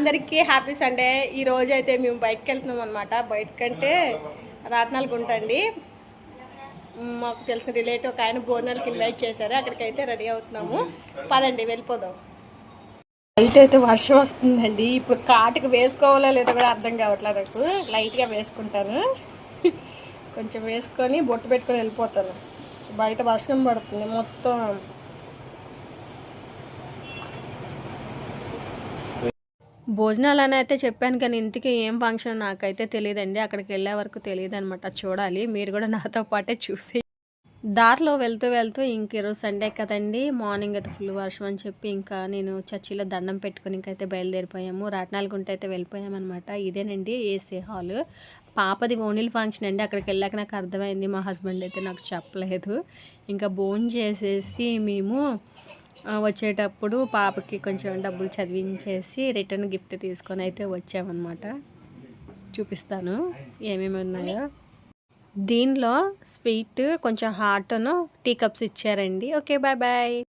అందరికీ happy Sunday. ఈ రోజు అయితే మేము బయటకు వెళ్తున్నాం అనమాట. బయటకంటే రాట్నాలకు ఉంటాండి. మాకు తెలిసిన రిలేటివ్ ఒక ఆయన భోజనాలకి ఇన్వైట్ చేశారు. అక్కడికైతే రెడీ అవుతున్నాము. పదండి వెళ్ళిపోదాం. బయట అయితే వర్షం వస్తుందండి. ఇప్పుడు కాటుకు వేసుకోవాలో లేదో కూడా అర్థం కావట్లేదు. నాకు లైట్గా వేసుకుంటాను. కొంచెం వేసుకొని బొట్టు పెట్టుకొని వెళ్ళిపోతాను. బయట వర్షం పడుతుంది మొత్తం. భోజనాలు అని అయితే చెప్పాను కానీ ఇంతకీ ఏం ఫంక్షన్ నాకైతే తెలియదండి. అక్కడికి వెళ్ళే వరకు తెలియదు అనమాట. చూడాలి, మీరు కూడా నాతో పాటే చూసి. దారిలో వెళ్తూ వెళ్తూ ఇంక ఈరోజు సండే కదండి, మార్నింగ్ అయితే ఫుల్ వర్షం అని చెప్పి ఇంకా నేను చర్చిలో దండం పెట్టుకుని ఇంకైతే బయలుదేరిపోయాము. రాట్నాలగుంట అయితే వెళ్ళిపోయామన్నమాట. ఇదేనండి ఏసీ హాల్. పాపది ఓణీల ఫంక్షన్ అండి. అక్కడికి వెళ్ళాక నాకు అర్థమైంది. మా హస్బెండ్ అయితే నాకు చెప్పలేదు. ఇంకా భోజనం చేసేసి మేము వచ్చేటప్పుడు పాపకి కొంచెం డబ్బులు చదివించేసి రిటర్న్ గిఫ్ట్ తీసుకొని అయితే వచ్చామన్నమాట. చూపిస్తాను ఏమేమి ఉన్నాయో. దీనిలో స్వీట్, కొంచెం హాట్ను, టీ కప్స్ ఇచ్చారండి. Okay, bye bye.